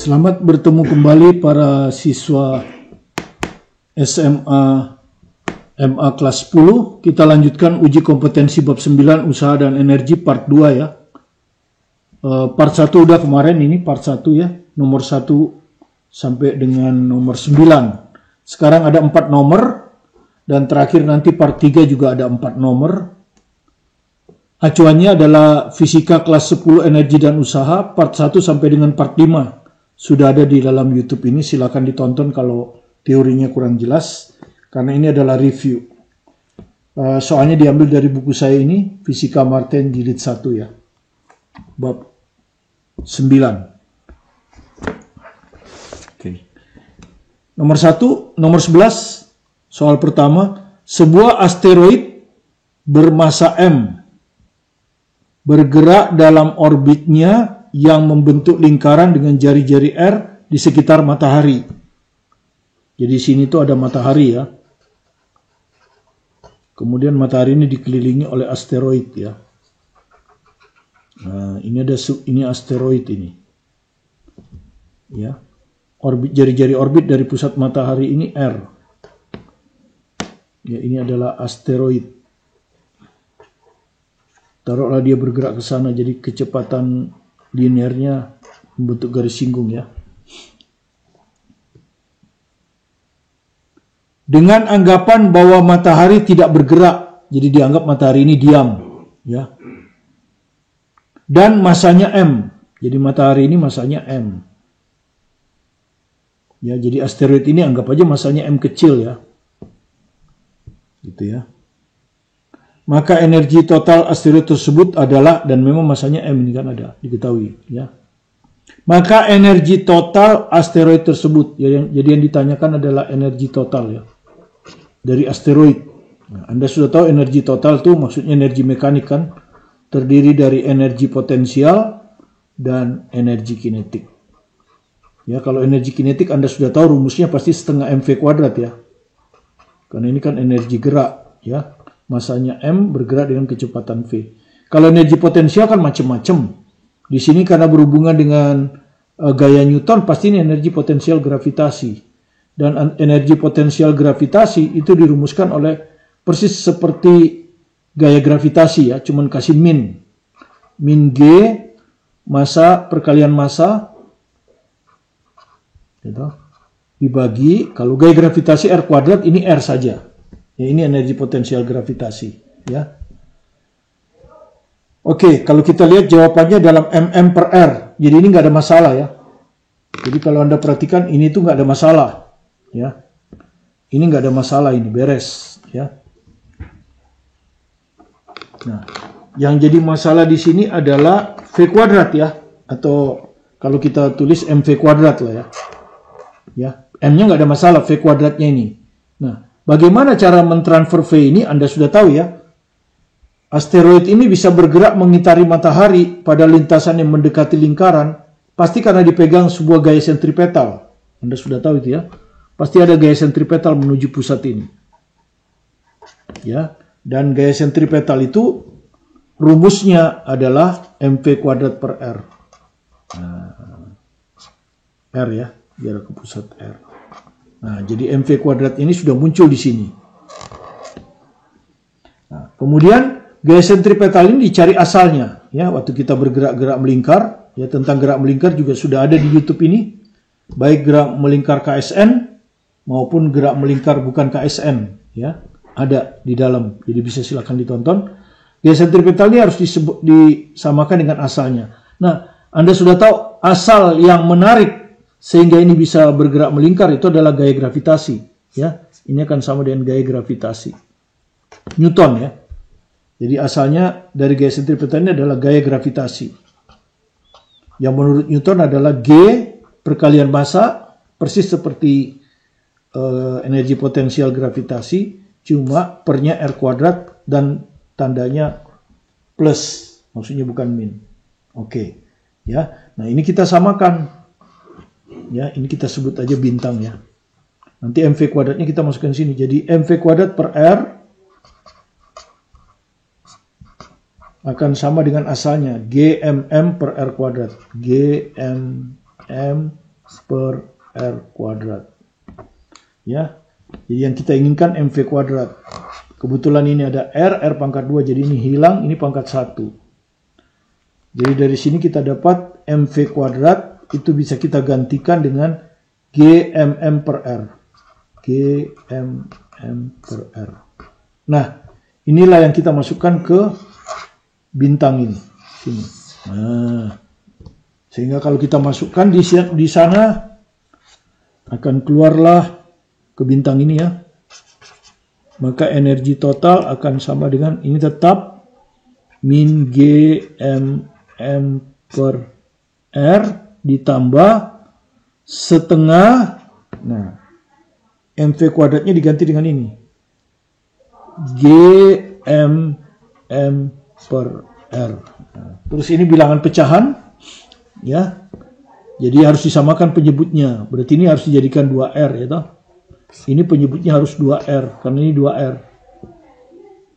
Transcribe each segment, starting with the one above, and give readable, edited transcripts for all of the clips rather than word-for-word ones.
Selamat bertemu kembali para siswa SMA MA kelas 10. Kita lanjutkan uji kompetensi bab 9 usaha dan energi part 2 ya. Part 1 udah kemarin, ini part 1 ya. Nomor 1 sampai dengan nomor 9. Sekarang ada 4 nomor dan terakhir nanti part 3 juga ada 4 nomor. Acuannya adalah fisika kelas 10 energi dan usaha part 1 sampai dengan part 5. Sudah ada di dalam YouTube ini, silakan ditonton kalau teorinya kurang jelas. Karena ini adalah review. Soalnya diambil dari buku saya ini, Fisika Martin jilid 1 ya. Bab 9. Oke. Nomor 11, soal pertama. Sebuah asteroid bermasa M bergerak dalam orbitnya yang membentuk lingkaran dengan jari-jari R di sekitar matahari. Jadi sini tuh ada matahari ya. Kemudian matahari ini dikelilingi oleh asteroid ya. Nah, ini asteroid ini. Ya. Orbit, jari-jari orbit dari pusat matahari ini R. Ya, ini adalah asteroid. Taruhlah dia bergerak ke sana, jadi kecepatan linearnya membentuk garis singgung ya. Dengan anggapan bahwa matahari tidak bergerak, jadi dianggap matahari ini diam ya. Dan masanya M, jadi matahari ini masanya M. Ya, jadi asteroid ini anggap aja masanya M kecil ya. Gitu ya. Maka energi total asteroid tersebut adalah, dan memang masanya M ini kan ada, diketahui ya. Maka energi total asteroid tersebut, jadi yang ditanyakan adalah energi total ya, dari asteroid. Nah, Anda sudah tahu energi total itu maksudnya energi mekanik kan, terdiri dari energi potensial dan energi kinetik. Ya, kalau energi kinetik Anda sudah tahu rumusnya pasti setengah mv kuadrat ya. Karena ini kan energi gerak ya. Masanya M bergerak dengan kecepatan V. Kalau energi potensial kan macam-macam. Di sini karena berhubungan dengan gaya Newton, pasti ini energi potensial gravitasi. Dan energi potensial gravitasi itu dirumuskan oleh persis seperti gaya gravitasi ya, cuman kasih min. Min G, massa perkalian massa, gitu, dibagi, kalau gaya gravitasi R kuadrat, ini R saja. Ya, ini energi potensial gravitasi ya. Oke, kalau kita lihat jawabannya dalam mm per R. Jadi ini nggak ada masalah ya. Jadi kalau Anda perhatikan ini tuh nggak ada masalah ya. Ini nggak ada masalah, ini beres ya. Nah, yang jadi masalah di sini adalah V kuadrat ya, atau kalau kita tulis mv kuadrat lah ya. Ya, M-nya nggak ada masalah, V kuadratnya ini. Nah, bagaimana cara mentransfer V ini? Anda sudah tahu ya. Asteroid ini bisa bergerak mengitari matahari pada lintasan yang mendekati lingkaran. Pasti karena dipegang sebuah gaya sentripetal. Anda sudah tahu itu ya. Pasti ada gaya sentripetal menuju pusat ini. Ya, dan gaya sentripetal itu rumusnya adalah mv kuadrat per R. Nah, R ya, biar ke pusat R. Nah, jadi mv kuadrat ini sudah muncul di sini. Nah, kemudian gaya sentripetal ini dicari asalnya. Ya, waktu kita bergerak-gerak melingkar, ya tentang gerak melingkar juga sudah ada di YouTube ini. Baik gerak melingkar KSN maupun gerak melingkar bukan KSN. Ya, ada di dalam. Jadi bisa silakan ditonton. Gaya sentripetal ini harus disamakan dengan asalnya. Nah, Anda sudah tahu asal yang menarik sehingga ini bisa bergerak melingkar itu adalah gaya gravitasi ya. Ini akan sama dengan gaya gravitasi Newton ya. Jadi asalnya dari gaya sentripetal ini adalah gaya gravitasi yang menurut Newton adalah G perkalian massa, persis seperti energi potensial gravitasi, cuma pernya R kuadrat dan tandanya plus, maksudnya bukan min. Oke ya. Nah, ini kita samakan. Ya, ini kita sebut aja bintang ya. Nanti mv kuadratnya kita masukkan sini. Jadi mv kuadrat per R akan sama dengan asalnya. GMM per R kuadrat. GMM per R kuadrat. Ya, jadi yang kita inginkan MV kuadrat. Kebetulan ini ada R pangkat 2, jadi ini hilang, ini pangkat 1. Jadi dari sini kita dapat MV kuadrat, itu bisa kita gantikan dengan GMM per R. GMM per R. Nah, inilah yang kita masukkan ke bintang ini. Sini. Nah, sehingga kalau kita masukkan di sana, akan keluarlah ke bintang ini ya. Maka energi total akan sama dengan ini tetap min GMM per R ditambah setengah. Nah, MV kuadratnya diganti dengan ini. GMM per R. Nah, terus ini bilangan pecahan. Ya. Jadi harus disamakan penyebutnya. Berarti ini harus dijadikan 2R ya toh. Ini penyebutnya harus 2R karena ini 2R.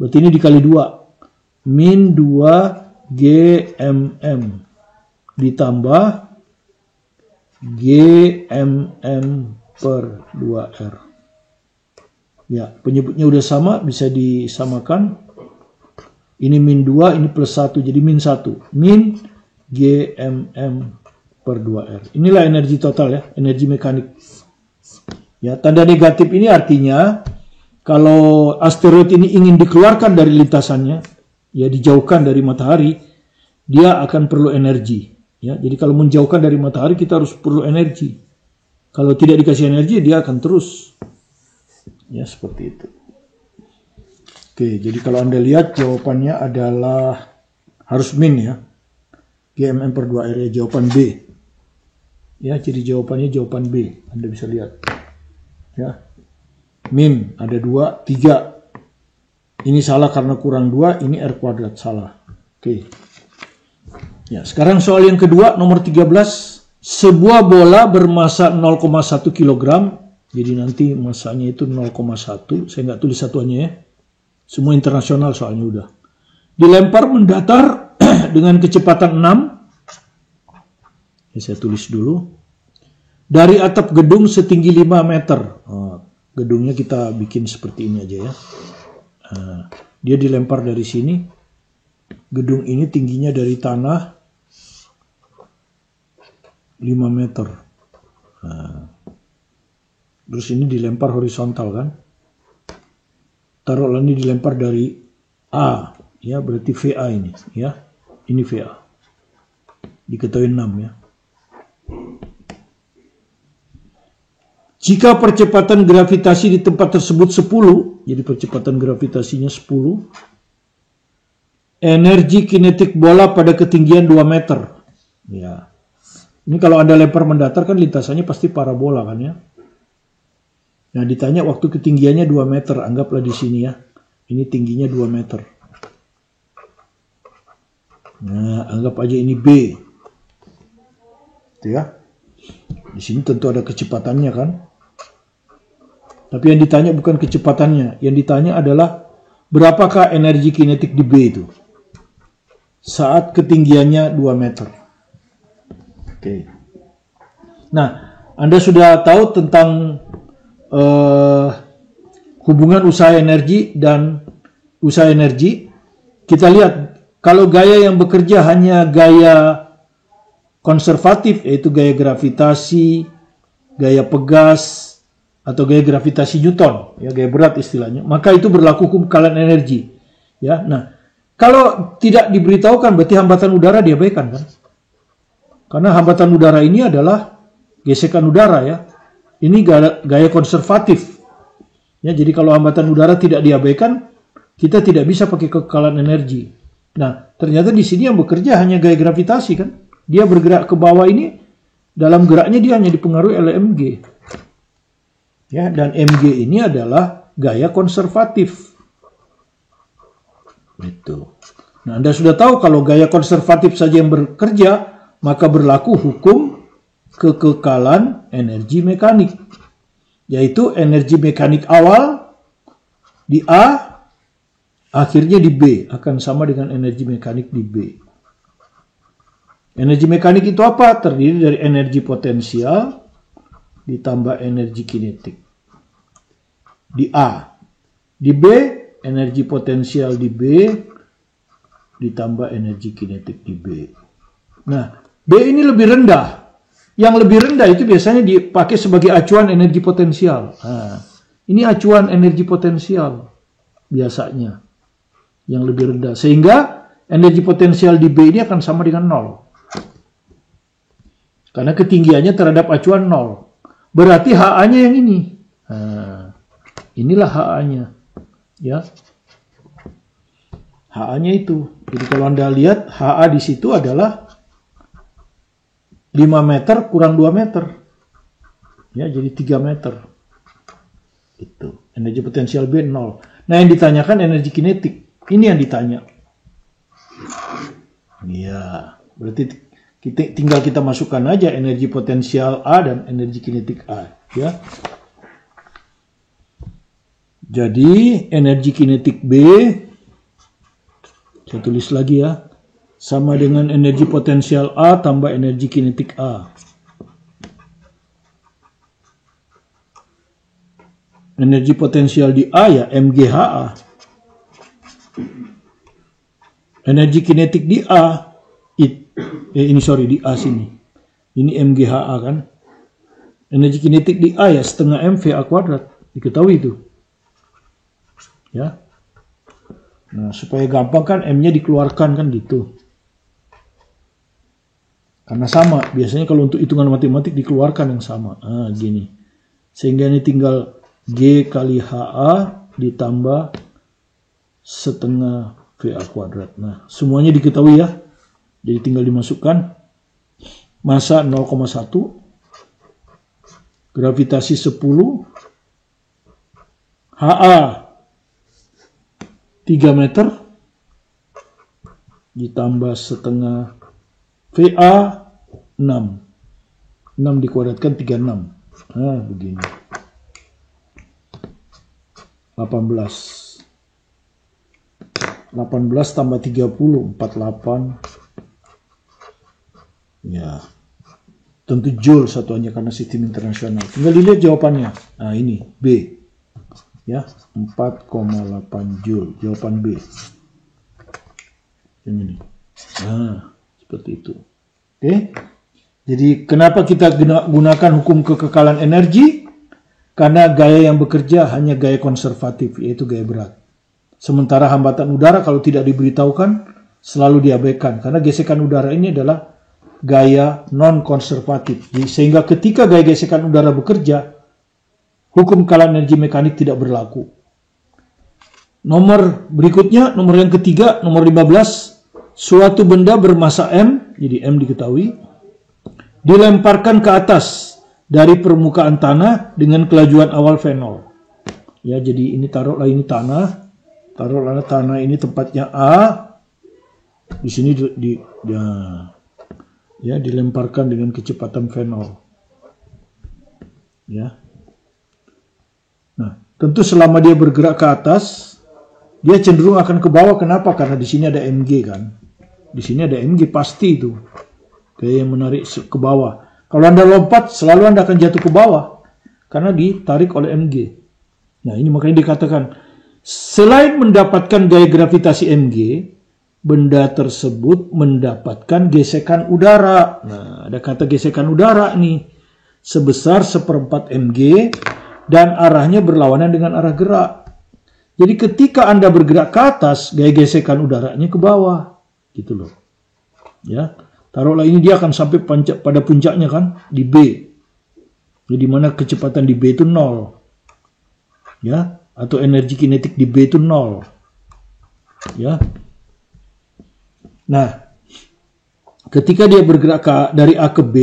Berarti ini dikali 2. Min 2 GMM ditambah GMM per 2R. Ya, penyebutnya udah sama, bisa disamakan. Ini min 2, ini plus 1, jadi min 1. Min GMM per 2R. Inilah energi total ya, energi mekanik. Ya, tanda negatif ini artinya kalau asteroid ini ingin dikeluarkan dari lintasannya, ya dijauhkan dari matahari, dia akan perlu energi. Ya, jadi kalau menjauhkan dari matahari kita harus perlu energi. Kalau tidak dikasih energi dia akan terus. Ya, seperti itu. Oke, jadi kalau Anda lihat jawabannya adalah harus min ya. GMM per 2R ya, jawaban B. Ya, jadi jawabannya jawaban B. Anda bisa lihat. Ya. Min ada 2, 3. Ini salah karena kurang 2, ini R kuadrat salah. Oke. Ya, sekarang soal yang kedua nomor 13. Sebuah bola bermasa 0,1 kg. Jadi nanti masanya itu 0,1. Saya nggak tulis satuannya ya. Semua internasional soalnya udah. Dilempar mendatar dengan kecepatan 6. Ya, saya tulis dulu. Dari atap gedung setinggi 5 meter. Gedungnya kita bikin seperti ini aja ya. Dia dilempar dari sini. Gedung ini tingginya dari tanah 5 meter. Terus ini dilempar horizontal kan. Taruhlah ini dilempar dari A. Ya, berarti VA ini. Ya, ini VA. Diketahui 6 ya. Jika percepatan gravitasi di tempat tersebut 10, jadi percepatan gravitasinya 10, energi kinetik bola pada ketinggian 2 meter. Ya. Ini kalau Anda lempar mendatar kan lintasannya pasti parabola kan ya. Nah, ditanya waktu ketinggiannya 2 meter, anggaplah di sini ya. Ini tingginya 2 meter. Nah, anggap aja ini B. Itu ya. Di sini tentu ada kecepatannya kan. Tapi yang ditanya bukan kecepatannya. Yang ditanya adalah berapakah energi kinetik di B itu saat ketinggiannya 2 meter. Oke. Nah, Anda sudah tahu tentang hubungan usaha energi dan usaha energi. Kita lihat kalau gaya yang bekerja hanya gaya konservatif, yaitu gaya gravitasi, gaya pegas, atau gaya gravitasi Newton, ya gaya berat istilahnya, maka itu berlaku hukum kekalahan energi. Ya, nah kalau tidak diberitahukan berarti hambatan udara diabaikan kan? Karena hambatan udara ini adalah gesekan udara ya. Ini gaya konservatif. Ya, jadi kalau hambatan udara tidak diabaikan, kita tidak bisa pakai kekalahan energi. Nah, ternyata di sini yang bekerja hanya gaya gravitasi kan? Dia bergerak ke bawah ini, dalam geraknya dia hanya dipengaruhi oleh mg. Ya, dan mg ini adalah gaya konservatif. Itu. Nah, Anda sudah tahu kalau gaya konservatif saja yang bekerja, maka berlaku hukum kekekalan energi mekanik. Yaitu energi mekanik awal di A, akhirnya di B, akan sama dengan energi mekanik di B. Energi mekanik itu apa? Terdiri dari energi potensial ditambah energi kinetik. Di A. Di B, energi potensial di B ditambah energi kinetik di B. Nah, B ini lebih rendah. Yang lebih rendah itu biasanya dipakai sebagai acuan energi potensial. Nah, ini acuan energi potensial biasanya yang lebih rendah. Sehingga energi potensial di B ini akan sama dengan 0. Karena ketinggiannya terhadap acuan 0. Berarti HA-nya yang ini. Nah, inilah HA-nya. Ya. HA-nya itu. Jadi kalau Anda lihat HA di situ adalah 5 meter kurang 2 meter. Ya, jadi 3 meter. Itu. Energi potensial B 0. Nah, yang ditanyakan energi kinetik. Ini yang ditanya. Iya, berarti tinggal kita masukkan aja energi potensial A dan energi kinetik A, ya. Jadi energi kinetik B, saya tulis lagi ya, sama dengan energi potensial A tambah energi kinetik A. Energi potensial di A ya MGHA. Energi kinetik di A, di A sini. Ini MGHA kan. Energi kinetik di A ya setengah MVA kuadrat. Diketahui itu. Ya. Nah, supaya gampang kan M-nya dikeluarkan kan gitu. Karena sama, biasanya kalau untuk hitungan matematik dikeluarkan yang sama. Nah, gini. Sehingga ini tinggal G kali HA ditambah setengah VA kuadrat. Nah, semuanya diketahui ya. Jadi tinggal dimasukkan. Massa 0,1. Gravitasi 10. HA 3 meter. Ditambah setengah VA 6. 6 dikuadratkan 36. Nah, begini. 18 tambah 30, 48. Ya, tentu joule satuannya karena sistem internasional. Tinggal dilihat jawabannya. Nah, ini B. Ya, 4,8 joule. Jawaban B. Yang ini. Nah, seperti itu. Oke. Jadi, kenapa kita gunakan hukum kekekalan energi? Karena gaya yang bekerja hanya gaya konservatif, yaitu gaya berat. Sementara hambatan udara kalau tidak diberitahukan selalu diabaikan. Karena gesekan udara ini adalah gaya non-konservatif. Sehingga ketika gaya gesekan udara bekerja, hukum kekekalan energi mekanik tidak berlaku. Nomor berikutnya, nomor yang ketiga, nomor 15. Suatu benda bermassa M, jadi M diketahui, dilemparkan ke atas dari permukaan tanah dengan kelajuan awal V0. Ya, jadi ini taruhlah ini tanah. Taruhlah tanah ini tempatnya A. Di sini dilemparkan dengan kecepatan V0. Ya. Nah, tentu selama dia bergerak ke atas, dia cenderung akan ke bawah. Kenapa? Karena di sini ada mg kan. Di sini ada mg pasti itu. Kayak yang menarik ke bawah. Kalau Anda lompat, selalu Anda akan jatuh ke bawah. Karena ditarik oleh mg. Nah, ini makanya dikatakan, selain mendapatkan gaya gravitasi mg, benda tersebut mendapatkan gesekan udara. Nah, ada kata gesekan udara nih. Sebesar 1/4 mg dan arahnya berlawanan dengan arah gerak. Jadi ketika Anda bergerak ke atas, gaya gesekan udaranya ke bawah. Gitu loh. Ya. Taruhlah ini dia akan sampai pada puncaknya kan, di B. Jadi mana kecepatan di B itu 0. Ya. Atau energi kinetik di B itu 0. Ya. Nah, ketika dia bergerak dari A ke B,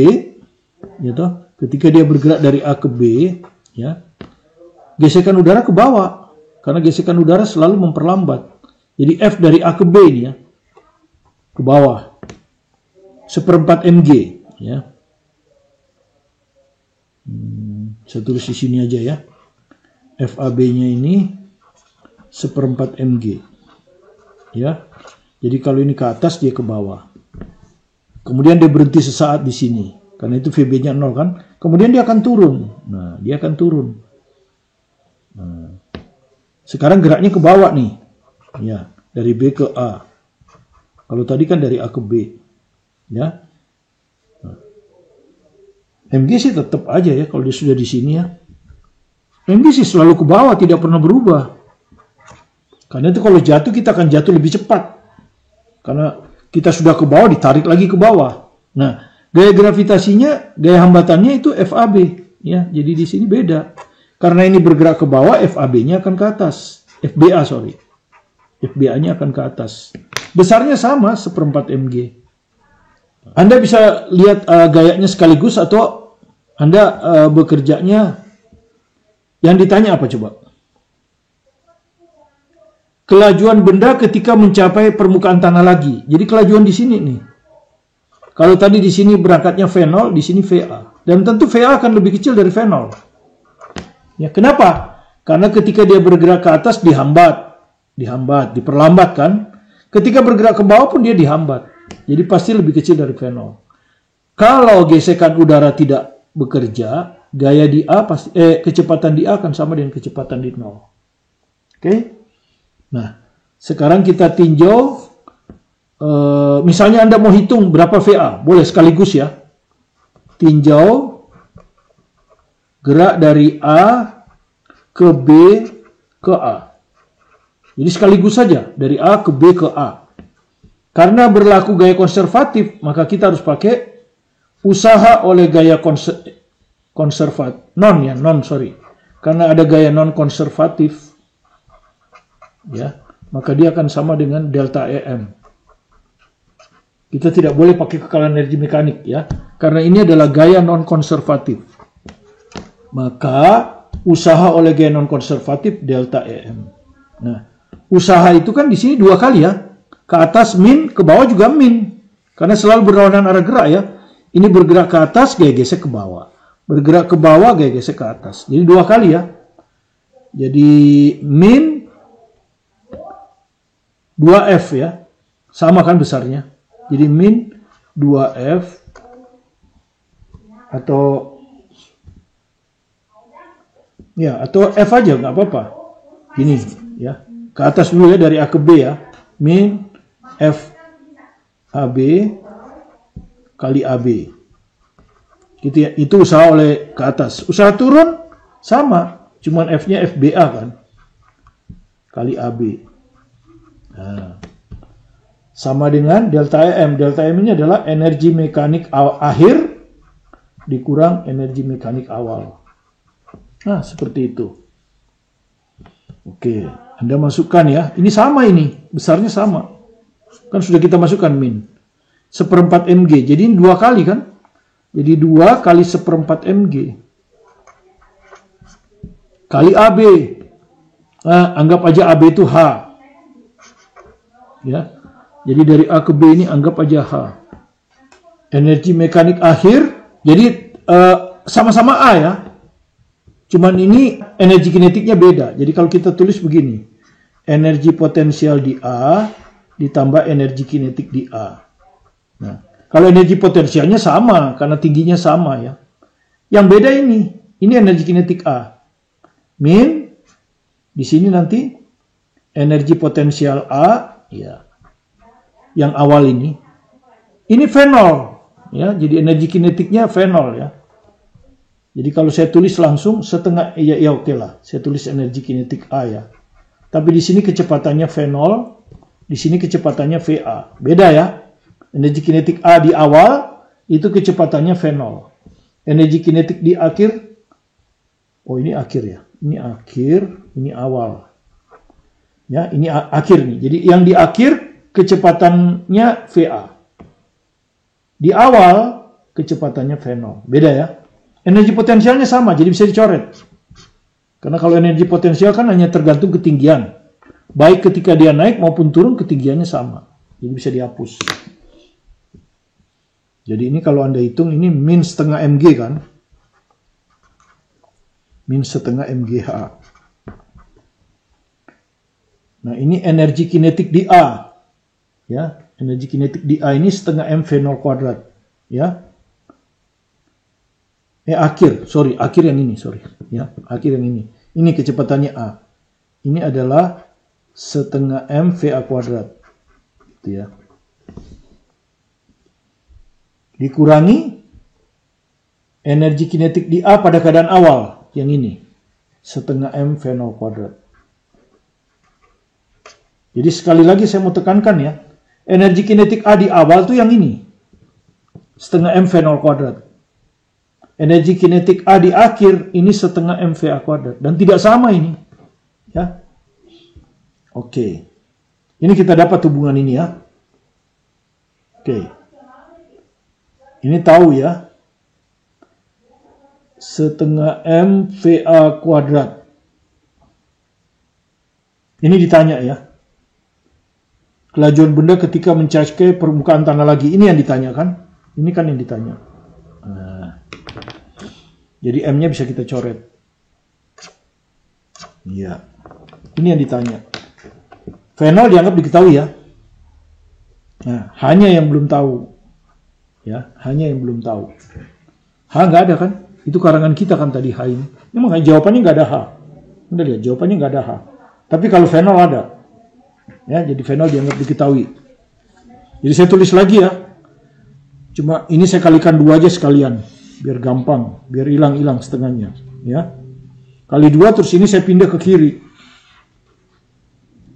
gitu, ketika dia bergerak dari A ke B, ya, gesekan udara ke bawah, karena gesekan udara selalu memperlambat. Jadi F dari A ke B ini ya, ke bawah, 1/4 mg, ya. Saya tulis di sini aja ya. FAB-nya ini 1/4 mg. Ya. Jadi kalau ini ke atas dia ke bawah. Kemudian dia berhenti sesaat di sini. Karena itu VB-nya 0 kan. Kemudian dia akan turun. Nah, dia akan turun. Nah, sekarang geraknya ke bawah nih. Ya, dari B ke A. Kalau tadi kan dari A ke B. Ya. Nah, MG sih tetap aja ya kalau dia sudah di sini ya. MG sih selalu ke bawah, tidak pernah berubah. Karena itu kalau jatuh kita akan jatuh lebih cepat. Karena kita sudah ke bawah, ditarik lagi ke bawah. Nah, gaya gravitasinya, gaya hambatannya itu FAB. Ya, jadi di sini beda. Karena ini bergerak ke bawah, FAB-nya akan ke atas. FBA-nya akan ke atas. Besarnya sama, 1/4 mg. Anda bisa lihat gayanya sekaligus atau Anda bekerjanya, yang ditanya apa coba? Kelajuan benda ketika mencapai permukaan tanah lagi. Jadi kelajuan di sini nih. Kalau tadi di sini berangkatnya V0, di sini VA. Dan tentu VA akan lebih kecil dari V0. Ya, kenapa? Karena ketika dia bergerak ke atas dihambat, diperlambat kan? Ketika bergerak ke bawah pun dia dihambat. Jadi pasti lebih kecil dari V0. Kalau gesekan udara tidak bekerja, gaya di A pasti kecepatan di A akan sama dengan kecepatan di 0. Oke? Nah, sekarang kita tinjau, misalnya Anda mau hitung berapa VA, boleh sekaligus ya. Tinjau gerak dari A ke B ke A. Jadi sekaligus saja, dari A ke B ke A. Karena berlaku gaya konservatif, maka kita harus pakai usaha oleh gaya konservatif. Karena ada gaya non konservatif. Ya, maka dia akan sama dengan delta EM. Kita tidak boleh pakai kekalahan energi mekanik ya, karena ini adalah gaya non konservatif. Maka usaha oleh gaya non konservatif delta EM. Nah, usaha itu kan di sini 2 kali ya, ke atas min, ke bawah juga min, karena selalu berlawanan arah gerak ya. Ini bergerak ke atas, gaya gesek ke bawah. Bergerak ke bawah, gaya gesek ke atas. Jadi 2 kali ya. Jadi min 2F ya. Sama kan besarnya. Jadi min 2F atau F aja nggak apa-apa. Gini ya. Ke atas dulu ya, dari A ke B ya. Min F AB kali AB. Gitu ya. Itu usaha oleh ke atas. Usaha turun sama, cuman F-nya FBA kan. Kali AB. Nah, sama dengan delta EM. Delta EM ini adalah energi mekanik akhir dikurang energi mekanik awal. Nah, seperti itu. Oke, Anda masukkan ya. Ini sama ini, besarnya sama. Kan sudah kita masukkan min. 1/4 mg. Jadi ini 2 kali kan? Jadi 2 kali 1/4 mg. Kali AB. Nah, anggap aja AB itu H. Ya, jadi dari A ke B ini anggap aja H. Energi mekanik akhir, jadi sama-sama A ya. Cuman ini energi kinetiknya beda. Jadi kalau kita tulis begini, energi potensial di A ditambah energi kinetik di A. Nah, kalau energi potensialnya sama, karena tingginya sama ya. Yang beda ini energi kinetik A. Min, di sini nanti energi potensial A. Ya, yang awal ini V0 ya, jadi energi kinetiknya V0 ya. Jadi kalau saya tulis langsung setengah ya oke lah, saya tulis energi kinetik A ya. Tapi di sini kecepatannya V0, di sini kecepatannya VA. Beda ya. Energi kinetik A di awal itu kecepatannya V0. Energi kinetik di akhir, oh ini akhir ya. Ini akhir, ini awal. Ya, ini akhir nih. Jadi yang di akhir kecepatannya VA. Di awal kecepatannya V0. Beda ya. Energi potensialnya sama, jadi bisa dicoret. Karena kalau energi potensial kan hanya tergantung ketinggian. Baik ketika dia naik maupun turun ketinggiannya sama. Jadi bisa dihapus. Jadi ini kalau Anda hitung ini min setengah mg kan. Min setengah mgh. Nah, ini energi kinetik di A. Ya. Energi kinetik di A ini setengah M V0 kuadrat. Ya. Akhir yang ini, Ya, akhir yang ini. Ini kecepatannya A. Ini adalah setengah M VA kuadrat. Gitu ya. Dikurangi energi kinetik di A pada keadaan awal, yang ini. Setengah M V0 kuadrat. Jadi sekali lagi saya mau tekankan ya. Energi kinetik A di awal tuh yang ini. Setengah M V0 kuadrat. Energi kinetik A di akhir ini setengah M VA kuadrat. Dan tidak sama ini. Ya. Oke. Ini kita dapat hubungan ini ya. Oke. Ini tahu ya. Setengah M VA kuadrat. Ini ditanya ya. Kelajuan benda ketika mencapai permukaan tanah lagi. Ini yang ditanyakan. Ini kan yang ditanya. Nah. Jadi M-nya bisa kita coret. Iya. Ini yang ditanya. V0 dianggap diketahui ya. Nah, hanya yang belum tahu. Ya, hanya yang belum tahu. H nggak ada kan? Itu karangan kita kan tadi H ini. Ini makanya jawabannya nggak ada H. Udah lihat, jawabannya nggak ada H. Tapi kalau V0 ada. Ya, jadi V0 dianggap diketahui. Jadi saya tulis lagi ya. Cuma ini saya kalikan 2 aja sekalian. Biar gampang, biar hilang-hilang setengahnya. Ya. Kali 2 terus ini saya pindah ke kiri.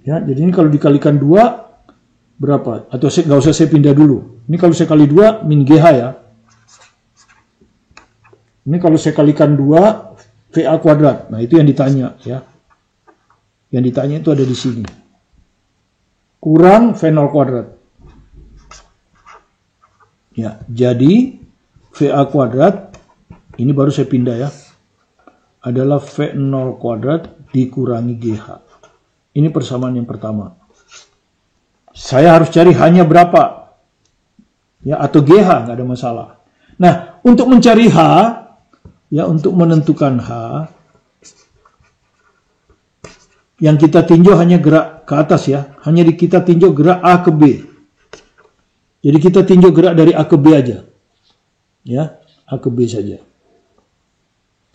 Ya, jadi ini kalau dikalikan 2 berapa? Atau nggak usah saya pindah dulu. Ini kalau saya kali 2 min GH ya. Ini kalau saya kalikan 2 VA kuadrat. Nah, itu yang ditanya ya. Yang ditanya itu ada di sini. Kurang V0 kuadrat. Ya, jadi VA kuadrat, ini baru saya pindah ya, adalah V0 kuadrat dikurangi GH. Ini persamaan yang pertama. Saya harus cari H-nya berapa. Ya, atau GH, nggak ada masalah. Nah, untuk mencari H, ya untuk menentukan H, yang kita tinjau hanya gerak ke atas ya. Hanya kita tinjau gerak A ke B. Jadi kita tinjau gerak dari A ke B aja. Ya, A ke B saja.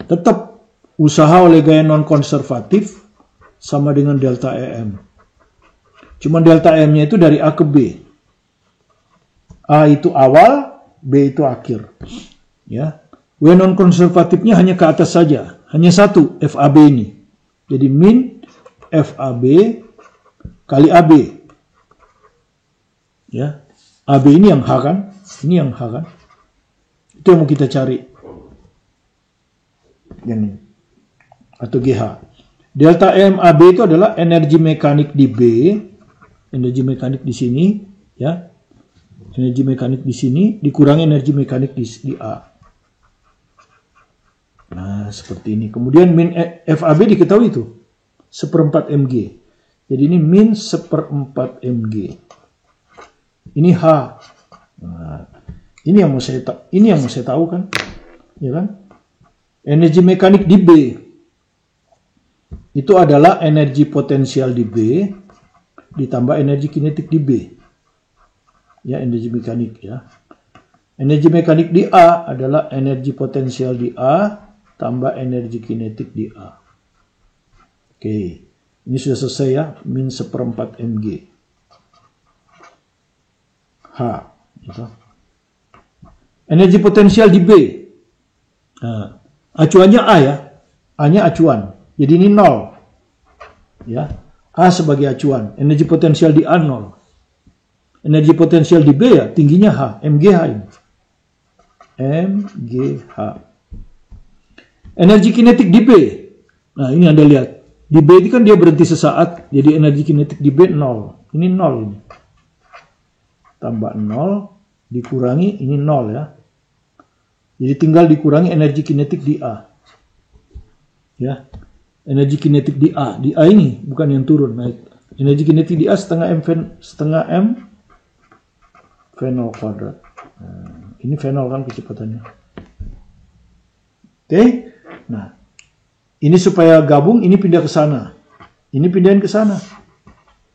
Tetap usaha oleh gaya non-konservatif sama dengan delta EM. Cuma delta EM-nya itu dari A ke B. A itu awal, B itu akhir. Ya. W non-konservatifnya hanya ke atas saja. Hanya satu, FAB ini. Jadi min FAB kali AB. Ya. AB ini yang H kan? Ini yang H kan? Itu yang mau kita cari. Yang ini. Atau GH. Delta M AB itu adalah energi mekanik di B. Energi mekanik di sini. Ya. Energi mekanik di sini. Dikurangi energi mekanik di A. Nah, seperti ini. Kemudian min FAB diketahui itu. 1/4 mg. Jadi ini min 1/4 mg. Ini H. Nah, ini yang mau saya tahu kan? Ya kan? Energi mekanik di B itu adalah energi potensial di B ditambah energi kinetik di B. Ya, energi mekanik ya. Energi mekanik di A adalah energi potensial di A tambah energi kinetik di A. Oke. Ini sudah selesai ya, min 1/4 mg. H. Gitu. Energi potensial di B. Nah, acuannya A ya. A-nya acuan. Jadi ini 0. Ya. A sebagai acuan. Energi potensial di A 0. Energi potensial di B ya, tingginya H. MGH ini. MGH. Energi kinetik di B. Nah, ini Anda lihat. Di B ini kan dia berhenti sesaat. Jadi energi kinetik di B 0. Ini 0 ini. Tambah 0. Dikurangi ini 0 ya. Jadi tinggal dikurangi energi kinetik di A. Ya. Energi kinetik di A. Di A ini bukan yang turun, naik. Energi kinetik di A setengah M V0 kuadrat. Nah, ini V0 kan kecepatannya. Oke. Nah, ini supaya gabung, ini pindah ke sana. Ini pindahin ke sana.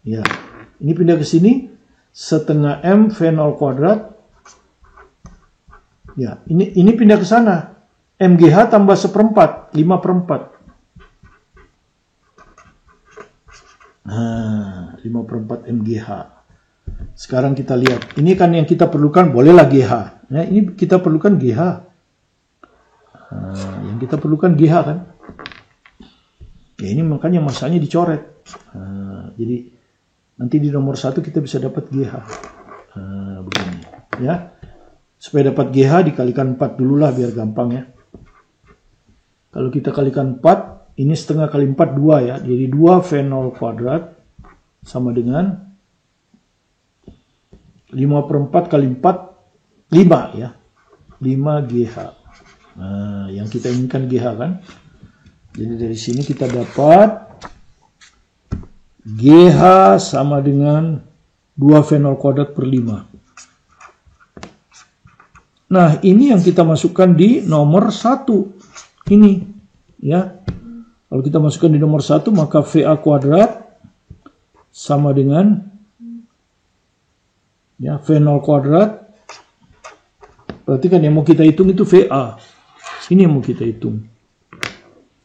Ya. Ini pindah ke sini. setengah M V0 kuadrat. Ya, ini pindah ke sana. MGH tambah 1/4, 5/4. Nah, 5/4 MGH. Sekarang kita lihat. Ini kan yang kita perlukan, bolehlah GH. Nah, ini kita perlukan GH. Nah, yang kita perlukan GH kan. Ya, ini makanya masanya dicoret. Nah, jadi nanti di nomor 1 kita bisa dapat GH. Nah, begini. Ya. Supaya dapat GH dikalikan 4 dulu lah biar gampang ya. Kalau kita kalikan 4, ini setengah kali 4, 2 ya. Jadi 2 V0 kuadrat sama dengan 5/4 kali 4, 5 ya. 5 GH. Nah, yang kita inginkan GH kan. Jadi dari sini kita dapat GH sama dengan 2 V0 kuadrat per 5. Nah, ini yang kita masukkan di nomor 1. Ini, ya. Kalau kita masukkan di nomor 1, maka VA kuadrat sama dengan ya, V0 kuadrat. Berarti kan yang mau kita hitung itu VA. Ini yang mau kita hitung.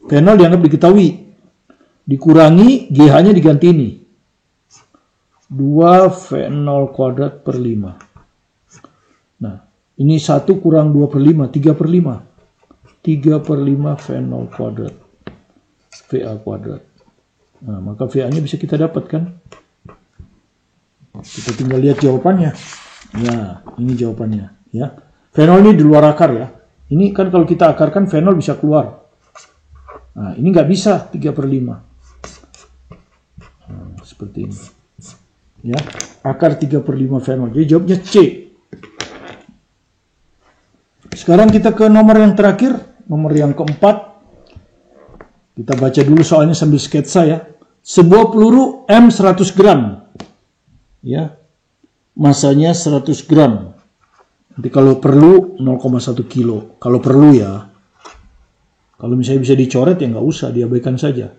V0 dianggap diketahui. Dikurangi, GH-nya diganti ini. 2 V0 kuadrat per 5. Nah, ini 1 kurang 2/5, 3/5. 3/5 V0 kuadrat. VA kuadrat. Nah, maka VA-nya bisa kita dapatkan. Kita tinggal lihat jawabannya. Ya, ini jawabannya. Ya. V0 ini di luar akar ya. Ini kan kalau kita akarkan V0 bisa keluar. Nah, ini nggak bisa 3/5. Nah, seperti ini. Ya, akar 3/5 V0. Jadi jawabnya C. Sekarang kita ke nomor yang terakhir, nomor yang keempat. Kita baca dulu soalnya sambil sketsa ya. Sebuah peluru M 100 gram. Ya. Masanya 100 gram. Nanti kalau perlu 0,1 kilo. Kalau perlu ya. Kalau misalnya bisa dicoret ya nggak usah, diabaikan saja.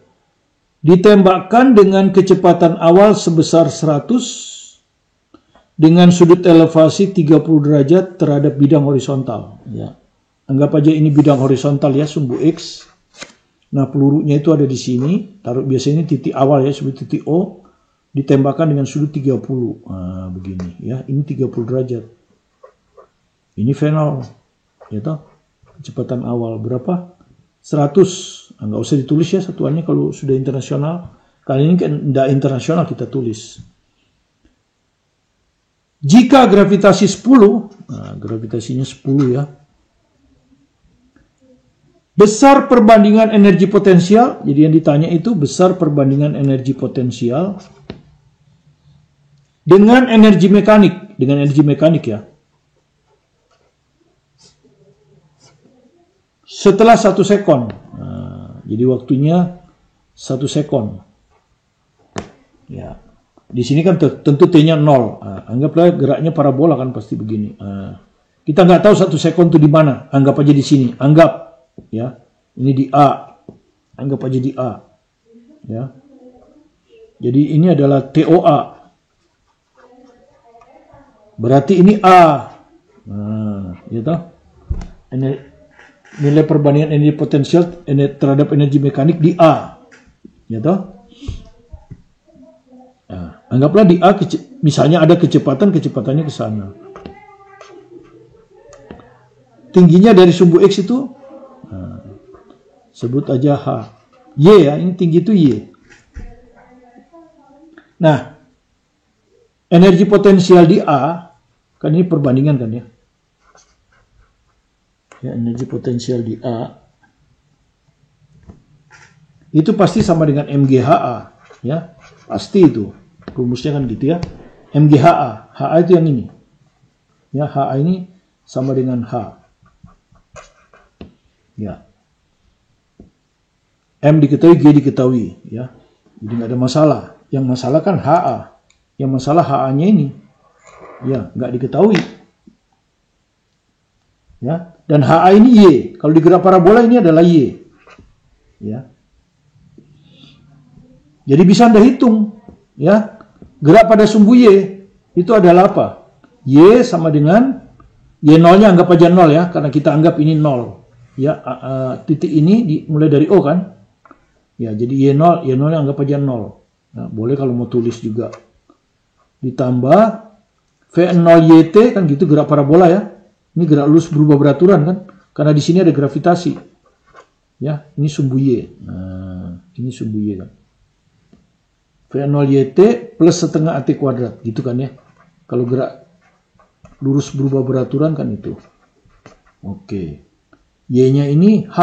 Ditembakkan dengan kecepatan awal sebesar 100 dengan sudut elevasi 30 derajat terhadap bidang horizontal. Ya. Anggap aja ini bidang horizontal ya, sumbu X. Nah, pelurunya itu ada di sini. Taruh biasanya ini titik awal ya, seperti titik O. Ditembakkan dengan sudut 30. Nah, begini ya. Ini 30 derajat. Ini V0. Ya toh? Kecepatan awal berapa? 100. Nah, nggak usah ditulis ya satuannya kalau sudah internasional. Kali ini kan tidak internasional kita tulis. Jika gravitasi 10, nah gravitasinya 10 ya. Besar perbandingan energi potensial, jadi yang ditanya itu besar perbandingan energi potensial dengan energi mekanik, ya. Setelah 1 sekon, nah, jadi waktunya 1 sekon, ya. Di sini kan tentu T-nya 0. Nah, anggaplah geraknya parabola kan pasti begini. Nah, kita nggak tahu 1 sekon itu di mana. Anggap aja di sini. Anggap, ya. Ini di A. Anggap aja di A. Ya. Jadi ini adalah TOA. Berarti ini A. Nah, gitu. Nilai perbandingan energi potensial terhadap energi mekanik di A. Gitu. Nah, anggaplah di A, misalnya ada kecepatannya ke sana. Tingginya dari sumbu X itu, nah, sebut aja H. Y ya, ini tinggi itu Y. Nah, energi potensial di A, kan ini perbandingan kan ya. Ya, energi potensial di A, itu pasti sama dengan MGHA, ya. Pasti itu. Rumusnya kan gitu ya. MGHA. HA itu yang ini. Ya, HA ini sama dengan H. Ya. M diketahui, G diketahui, ya. Jadi nggak ada masalah. Yang masalah kan HA. Yang masalah HA-nya ini. Ya, nggak diketahui. Ya. Dan HA ini Y. Kalau di gerak parabola ini adalah Y. Ya. Jadi bisa Anda hitung, ya, gerak pada sumbu Y. itu adalah apa? Y sama dengan Y0-nya anggap aja 0 ya, karena kita anggap ini 0. Ya, titik ini mulai dari O kan? Ya, jadi Y0-nya anggap aja 0. Nah, boleh kalau mau tulis juga. Ditambah V0YT kan gitu, gerak parabola ya. Ini gerak lurus berubah beraturan kan? Karena di sini ada gravitasi. Ya, ini sumbu Y. Nah, ini sumbu Y kan. V0YT plus setengah AT kuadrat, gitu kan ya. Kalau gerak lurus berubah beraturan kan itu. Oke. Y-nya ini H.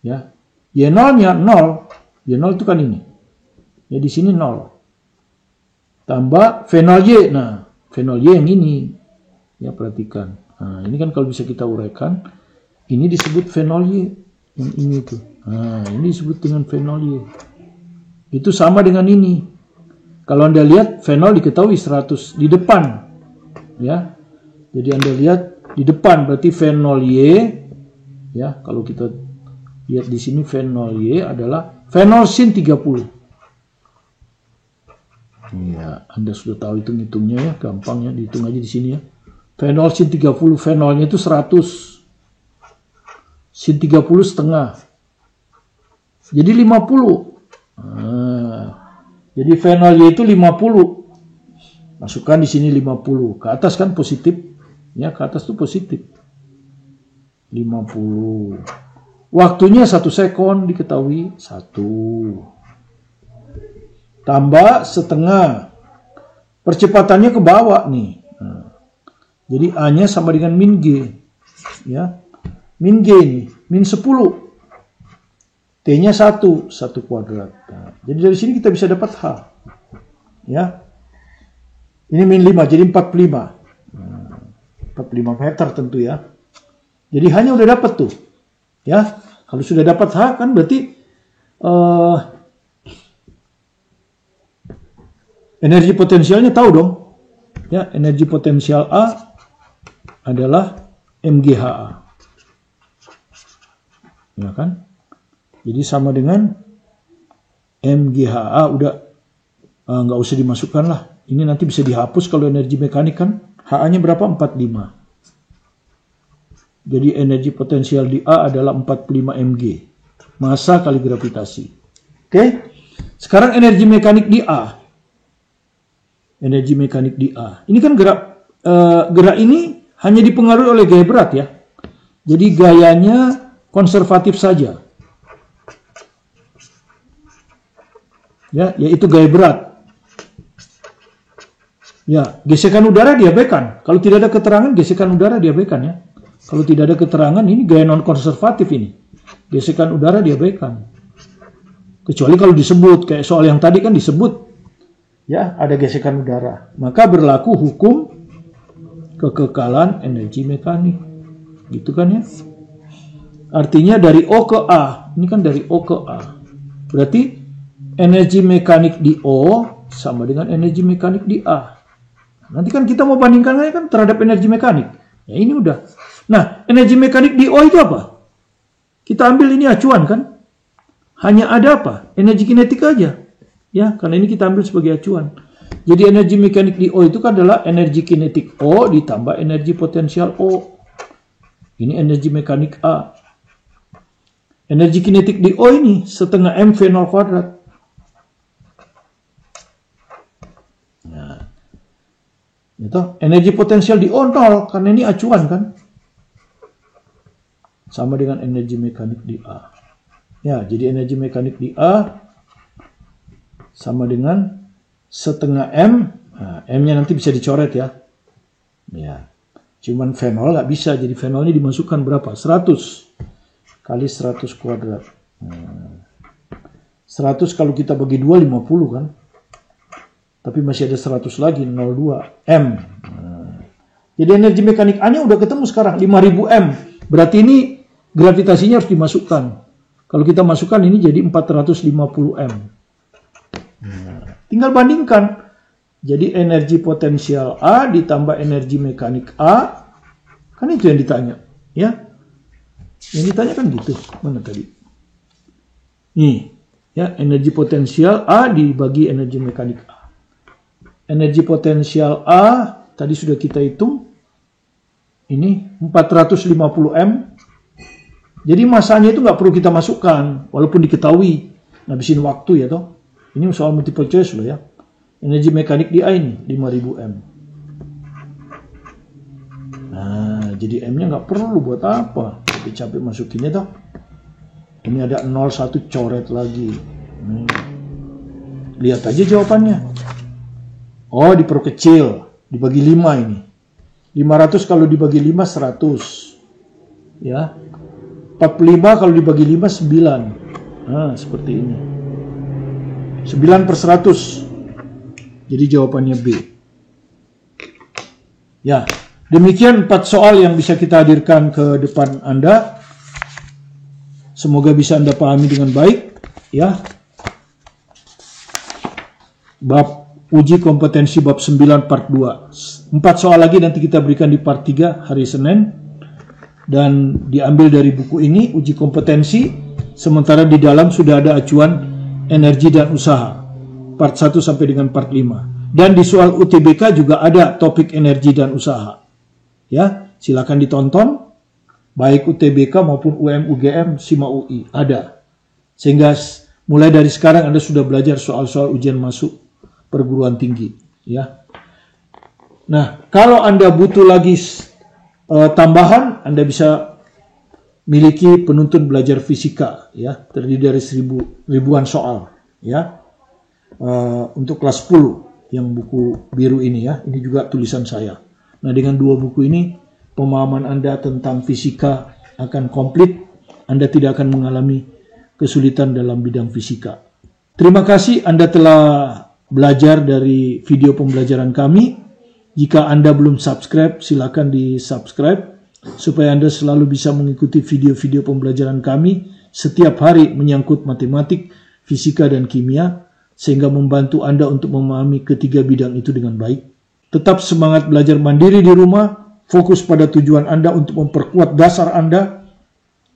Ya. Y0-nya 0. Y0 itu kan ini. Ya di sini 0. Tambah V0Y. Nah, V0Y yang ini. Ya, perhatikan. Nah, ini kan kalau bisa kita uraikan, ini disebut V0Y. Yang ini tuh. Nah, ini disebut dengan V0Y. Itu sama dengan ini. Kalau Anda lihat V0 diketahui 100 di depan. Ya. Jadi Anda lihat di depan berarti V0Y ya, kalau kita lihat di sini V0Y adalah V0 sin 30. Ya, Anda sudah tahu hitung-hitungnya ya, gampang ya, dihitung aja di sini ya. V0 sin 30, V0-nya itu 100. Sin 30 setengah. Jadi 50. Nah, jadi V0Y itu 50. Masukkan di sini 50. Ke atas kan positif. Ya, ke atas itu positif. 50. Waktunya 1 sekon diketahui 1. Tambah setengah. Percepatannya ke bawah nih. Nah, jadi A-nya sama dengan min G. Ya. Min G ini, min 10. T-nya 1 kuadrat. Nah, jadi dari sini kita bisa dapat H. Ya. Ini min 5, jadi 45. 45 meter tentu ya. Jadi hanya udah dapat tuh. Ya. Kalau sudah dapat H kan berarti energi potensialnya tahu dong. Ya, energi potensial A adalah MGHA. Ya kan? Jadi sama dengan MGHA udah nggak usah dimasukkan lah. Ini nanti bisa dihapus kalau energi mekanik kan. HA-nya berapa? 45. Jadi energi potensial di A adalah 45 mg. Massa kali gravitasi. Oke. Sekarang energi mekanik di A. Energi mekanik di A. Ini kan gerak ini hanya dipengaruhi oleh gaya berat ya. Jadi gayanya konservatif saja. Ya, yaitu gaya berat. Ya, gesekan udara diabaikan. Kalau tidak ada keterangan, gesekan udara diabaikan ya. Kalau tidak ada keterangan, ini gaya non-konservatif ini. Gesekan udara diabaikan. Kecuali kalau disebut, kayak soal yang tadi kan disebut. Ya, ada gesekan udara. Maka berlaku hukum kekekalan energi mekanik. Gitu kan ya. Artinya dari O ke A. Ini kan dari O ke A. Berarti energi mekanik di O sama dengan energi mekanik di A. Nanti kan kita mau bandingkan kan terhadap energi mekanik. Ya ini udah. Nah, energi mekanik di O itu apa? Kita ambil ini acuan kan? Hanya ada apa? Energi kinetik aja. Ya, karena ini kita ambil sebagai acuan. Jadi energi mekanik di O itu kan adalah energi kinetik O ditambah energi potensial O. Ini energi mekanik A. Energi kinetik di O ini setengah M V0 kuadrat. Nah, itu energi potensial di O 0 karena ini acuan kan. Sama dengan energi mekanik di A. Ya, jadi energi mekanik di A sama dengan setengah M. Nah, M-nya nanti bisa dicoret ya. Ya. Cuman V0 nggak bisa. Jadi V0 ini dimasukkan berapa? 100 kali 100 kuadrat. Nah, 100 kalau kita bagi 2, 50 kan. Tapi masih ada 100 lagi, 02 M. Nah, jadi energi mekanik A-nya udah ketemu sekarang, 5000 M. Berarti ini gravitasinya harus dimasukkan. Kalau kita masukkan ini jadi 450 M. Nah, tinggal bandingkan. Jadi energi potensial A ditambah energi mekanik A. Kan itu yang ditanya. Ya. Yang ditanya kan gitu. Mana tadi? Nih. Ya, energi potensial A dibagi energi mekanik A. Energi potensial A tadi sudah kita hitung. Ini 450 M. Jadi masanya itu nggak perlu kita masukkan, walaupun diketahui ngabisin waktu ya toh. Ini soal multiple choice loh ya. Energi mekanik di A ini 5000 M. Nah, jadi M-nya nggak perlu buat apa? Capek-capek masukinnya toh. Ini ada 01 coret lagi. Lihat aja jawabannya. Oh, diperkecil, dibagi 5 ini. 500 kalau dibagi 5 100. Ya. 45 kalau dibagi 5 9. Nah, seperti ini. 9/100. Jadi jawabannya B. Ya, demikian 4 soal yang bisa kita hadirkan ke depan Anda. Semoga bisa Anda pahami dengan baik, ya. Bab uji kompetensi bab 9 part 2. 4 soal lagi nanti kita berikan di part 3 hari Senin. Dan diambil dari buku ini, uji kompetensi. Sementara di dalam sudah ada acuan energi dan usaha. Part 1 sampai dengan part 5. Dan di soal UTBK juga ada topik energi dan usaha. Ya, silakan ditonton. Baik UTBK maupun UM-UGM, SIMA UI. Ada. Sehingga mulai dari sekarang Anda sudah belajar soal-soal ujian masuk perguruan tinggi. Ya. Nah, kalau Anda butuh lagi tambahan, Anda bisa miliki penuntun belajar fisika, ya, terdiri dari ribuan soal, ya, untuk kelas 10 yang buku biru ini, ya, ini juga tulisan saya. Nah, dengan 2 buku ini, pemahaman Anda tentang fisika akan komplit, Anda tidak akan mengalami kesulitan dalam bidang fisika. Terima kasih Anda telah belajar dari video pembelajaran kami. Jika Anda belum subscribe, silakan di-subscribe supaya Anda selalu bisa mengikuti video-video pembelajaran kami setiap hari menyangkut matematik, fisika, dan kimia, sehingga membantu Anda untuk memahami ketiga bidang itu dengan baik. Tetap semangat belajar mandiri di rumah, fokus pada tujuan Anda untuk memperkuat dasar Anda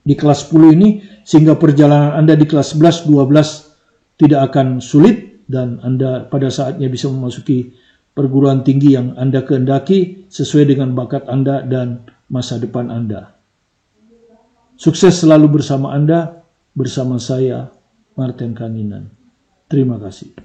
di kelas 10 ini, sehingga perjalanan Anda di kelas 11, 12 tidak akan sulit, dan Anda pada saatnya bisa memasuki perguruan tinggi yang Anda kehendaki sesuai dengan bakat Anda dan masa depan Anda. Sukses selalu bersama Anda, bersama saya, Martin Kanginan. Terima kasih.